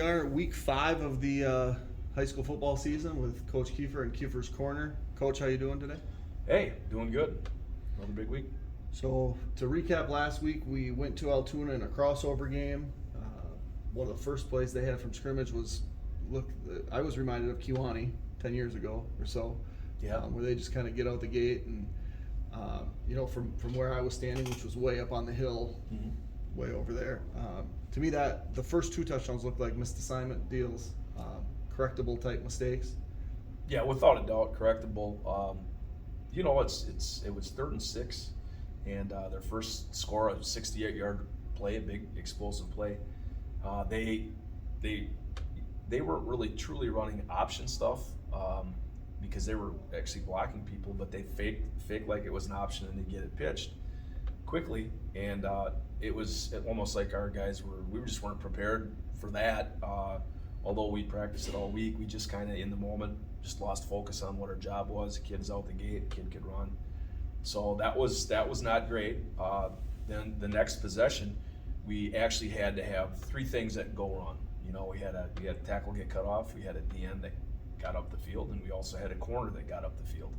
are week 5 of the high school football season with Coach Keefer and Keefer's Korner. Coach, how you doing today? Hey, doing good. Another big week. So to recap last week, we went to Altoona in a crossover game. One of the first plays they had from scrimmage was, I was reminded of Kiwani 10 years ago or so. Yeah. Where they just kind of get out the gate and, from where I was standing, which was way up on the hill, way over there. To me, that the first 2 touchdowns looked like missed assignment deals, correctable type mistakes. Yeah, without a doubt, correctable. It was 3rd and 6, and their first score, a 68-yard play, a big explosive play. They weren't really truly running option stuff because they were actually blocking people, but they faked like it was an option and they get it pitched quickly, and it was almost like our guys we just weren't prepared for that. Although we practiced it all week, we just kind of in the moment just lost focus on what our job was. The kid's out the gate, the kid could run, so that was not great. Then the next possession, we actually had to have 3 things that go wrong. We had a tackle get cut off, we had a DN that got up the field, and we also had a corner that got up the field.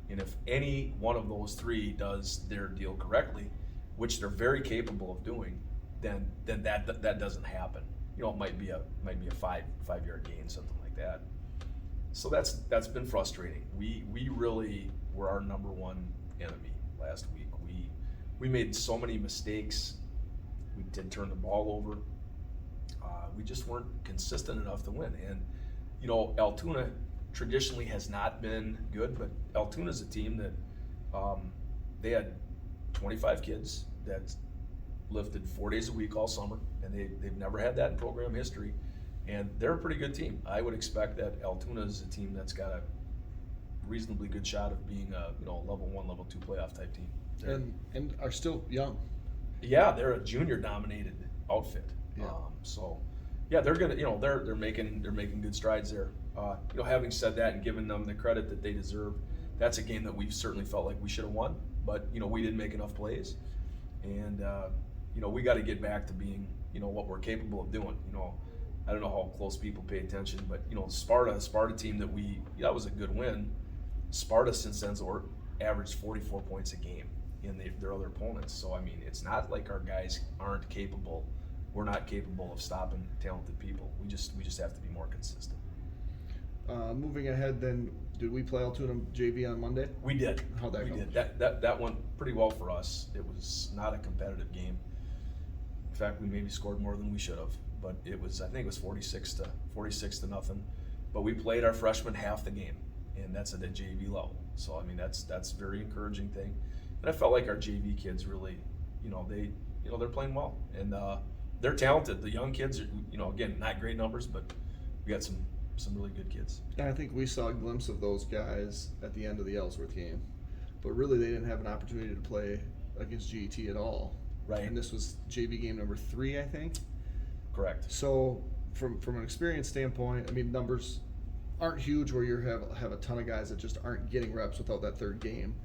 And if any one of those 3 does their deal correctly, which they're very capable of doing, then that doesn't happen. It might be a 5-yard gain, something like that. So that's been frustrating. We really were our number one enemy last week. We made so many mistakes. We did turn the ball over. We just weren't consistent enough to win. And Altoona traditionally has not been good, but Altoona's a team that they had 25 kids that lifted 4 days a week all summer, and they've never had that in program history. And they're a pretty good team. I would expect that Altoona is a team that's got a reasonably good shot of being a level 1, level 2 playoff type team. And are still young. Yeah, they're a junior dominated outfit. Yeah. They're gonna they're making good strides there. Having said that and giving them the credit that they deserve, that's a game that we've certainly felt like we should have won, but we didn't make enough plays, and we got to get back to being what we're capable of doing. I don't know how close people pay attention, but Sparta team that was a good win. Sparta since then's averaged 44 points a game in their other opponents. So it's not like our guys aren't capable. We're not capable of stopping talented people. We just have to be more consistent. Moving ahead, then, did we play Altoona JV on Monday? We did. How'd that go? We did. That went pretty well for us. It was not a competitive game. In fact, we maybe scored more than we should have. But I think it was 46 to nothing. But we played our freshmen half the game, and that's at the JV level. So that's a very encouraging thing. And I felt like our JV kids really, they're playing well, and they're talented. The young kids are, again, not great numbers, but we got some really good kids. And I think we saw a glimpse of those guys at the end of the Ellsworth game, but really they didn't have an opportunity to play against GET at all. Right. And this was JV game number 3, I think. Correct. So from an experience standpoint, numbers aren't huge where you have a ton of guys that just aren't getting reps without that 3rd game.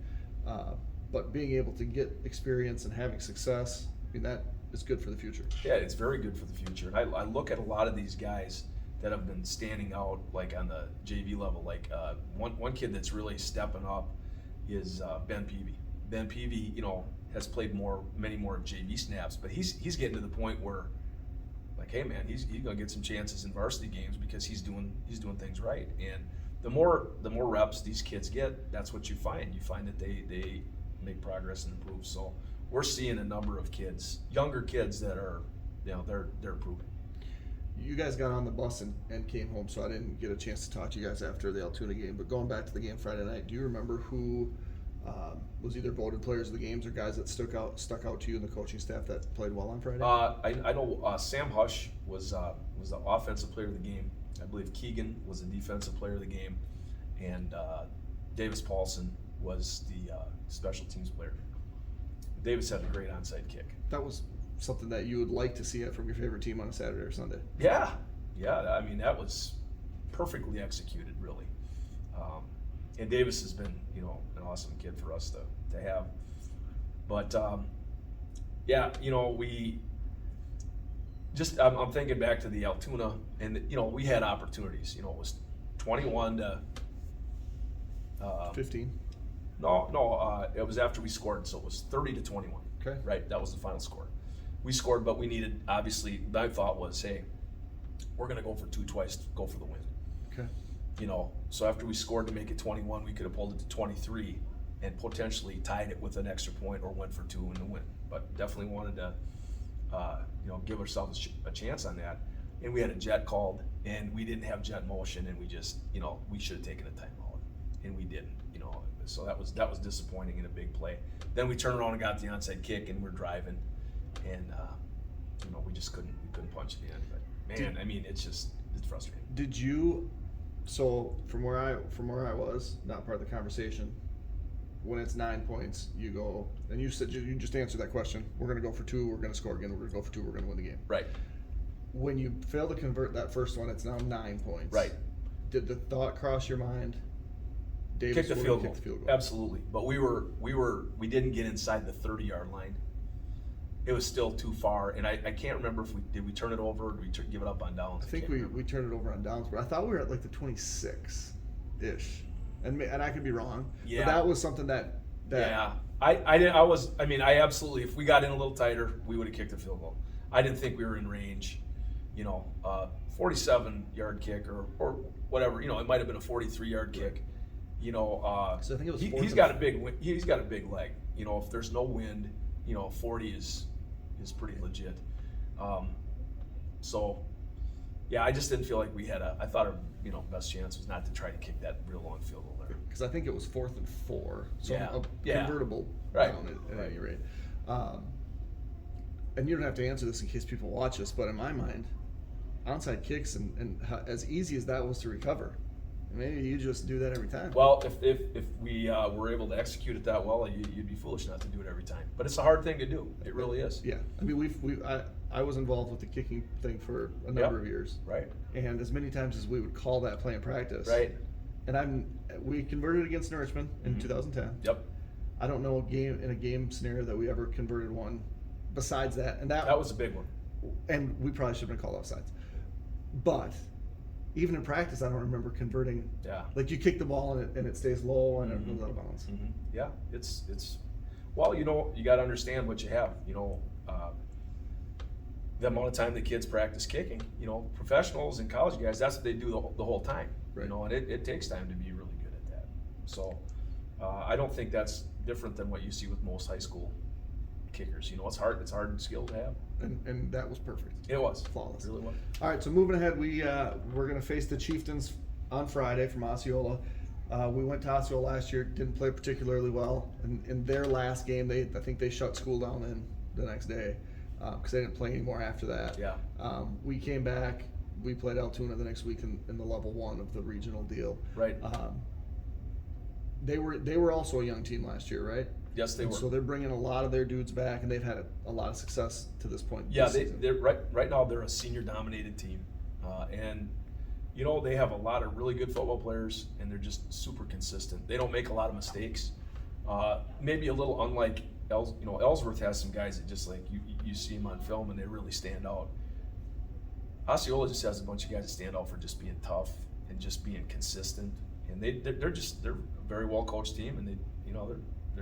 But being able to get experience and having success, that is good for the future. Yeah, it's very good for the future. And I look at a lot of these guys that have been standing out, like on the JV level. Like one kid that's really stepping up is Ben Peavy. Ben Peavy, has played many more JV snaps, but he's getting to the point where, like, hey man, he's gonna get some chances in varsity games because he's doing things right. And the more reps these kids get, that's what you find. You find that they make progress and improve. So we're seeing a number of kids, younger kids that are, they're improving. You guys got on the bus and came home, so I didn't get a chance to talk to you guys after the Altoona game. But going back to the game Friday night, do you remember who was either voted players of the games or guys that stuck out to you and the coaching staff that played well on Friday? I know Sam Hush was the offensive player of the game. I believe Keegan was the defensive player of the game, and Davis Paulson was the special teams player. Davis had a great onside kick. That was something that you would like to see it from your favorite team on a Saturday or Sunday. Yeah. That was perfectly executed, really. And Davis has been, an awesome kid for us to have. But I'm thinking back to the Altoona, and we had opportunities. It was 21 to 15. No, it was after we scored, so it was 30 to 21. Okay. Right, that was the final score. We scored, but we needed, obviously, my thought was, hey, we're going to go for two twice, go for the win. Okay. So after we scored to make it 21, we could have pulled it to 23 and potentially tied it with an extra point or went for two in the win. But definitely wanted to, give ourselves a chance on that. And we had a jet called, and we didn't have jet motion, and we just, we should have taken a timeout, and we didn't. So that was disappointing in a big play. Then we turned around and got the onside kick, and we're driving, and we just couldn't punch it in. But man, it's frustrating. Did you? So from where I was, not part of the conversation. When it's 9 points, you go, and you said you just answered that question. We're going to go for two. We're going to score again. We're going to go for two. We're going to win the game. Right. When you fail to convert that first one, it's now 9 points. Right. Did the thought cross your mind? Kick the field goal. Absolutely. But we didn't get inside the 30-yard line. It was still too far, and I can't remember if did we turn it over or did we give it up on downs. I think we turned it over on downs, but I thought we were at like the 26-ish, and I could be wrong. Yeah. But that was something that. Yeah. I absolutely, if we got in a little tighter, we would have kicked the field goal. I didn't think we were in range. 47-yard kick or whatever. It might have been a 43-yard kick. So I think it was. He's got a big leg. If there's no wind, 40 is pretty legit. I just didn't feel like we had I thought our best chance was not to try to kick that real long field goal there. Because I think it was 4th and 4, so convertible right. down at any rate. And you don't have to answer this in case people watch us, but in my mind, onside kicks and as easy as that was to recover, maybe you just do that every time. Well, if we were able to execute it that well, you'd be foolish not to do it every time. But it's a hard thing to do. It really is. Yeah, I was involved with the kicking thing for a number of years. Right. And as many times as we would call that play in practice. Right. And we converted against Nourishman in 2010. Yep. I don't know a game scenario that we ever converted one besides that. And that was a big one. And we probably should have been called offsides. But even in practice, I don't remember converting. Yeah. Like you kick the ball and it stays low and it goes out of bounds. Mm-hmm. Yeah. It's well, you got to understand what you have. The amount of time the kids practice kicking. Professionals and college guys, that's what they do the whole time. Right. And it takes time to be really good at that. So I don't think that's different than what you see with most high school kickers. It's hard. It's hard skill to have. And that was perfect. It was flawless. It really was. All right, so moving ahead, we're going to face the Chieftains on Friday from Osceola. We went to Osceola last year, didn't play particularly well. In their last game, I think they shut school down the next day because they didn't play anymore after that. Yeah. We came back. We played Altoona the next week in the level 1 of the regional deal. Right. They were also a young team last year, right? Yes, they were. So they're bringing a lot of their dudes back, and they've had a lot of success to this point. Yeah, they're right now they're a senior-dominated team, and they have a lot of really good football players, and they're just super consistent. They don't make a lot of mistakes. Maybe a little unlike Ellsworth has some guys that just like you see them on film and they really stand out. Osceola just has a bunch of guys that stand out for just being tough and just being consistent, and they're a very well coached team, and they're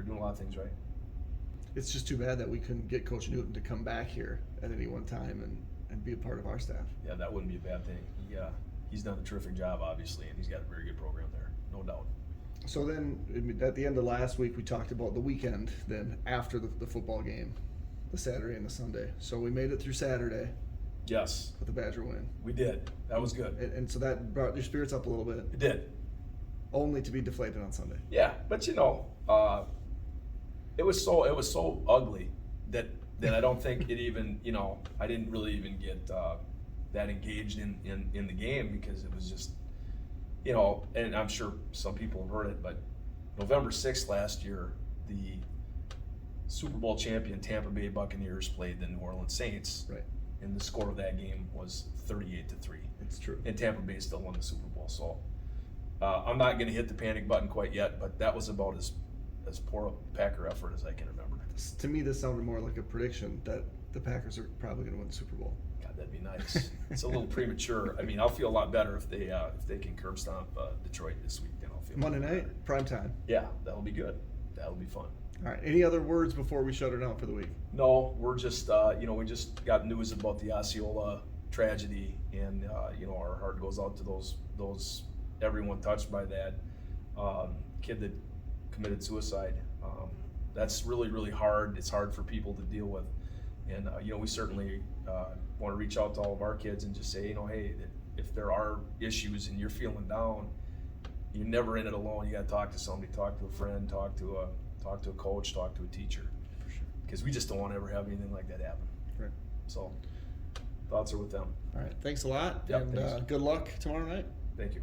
doing a lot of things right. It's just too bad that we couldn't get Coach Newton to come back here at any one time and be a part of our staff. Yeah, that wouldn't be a bad thing. He's done a terrific job, obviously, and he's got a very good program there, no doubt. So then, at the end of last week, we talked about the weekend. Then after the football game, the Saturday and the Sunday. So we made it through Saturday. Yes. With the Badger win. We did. That was good. And so that brought your spirits up a little bit. It did. Only to be deflated on Sunday. Yeah, but it was so ugly that I don't think it even I didn't really even get that engaged in the game because it was just and I'm sure some people have heard it, but November 6th last year, the Super Bowl champion Tampa Bay Buccaneers played the New Orleans Saints. Right. And the score of that game was 38-3. It's true. And Tampa Bay still won the Super Bowl. So I'm not going to hit the panic button quite yet, but that was about as poor a Packer effort as I can remember. To me, this sounded more like a prediction that the Packers are probably going to win the Super Bowl. God, that'd be nice. It's a little premature. I mean, I'll feel a lot better if they can curb stomp Detroit this week. Then I'll feel Monday a lot night, better. prime time. Yeah, that'll be good. That'll be fun. All right. Any other words before we shut her down for the week? No, we're just we just got news about the Osceola tragedy, and our heart goes out to those everyone touched by that kid that committed suicide. That's really, really hard. It's hard for people to deal with, and we certainly want to reach out to all of our kids and just say, hey, if there are issues and you're feeling down, you're never in it alone. You got to talk to somebody, talk to a friend, talk to a coach, talk to a teacher, For sure. because we just don't want to ever have anything like that happen. Right. So thoughts are with them. All right. Thanks a lot. Yep, and thanks. good luck tomorrow night. Thank you.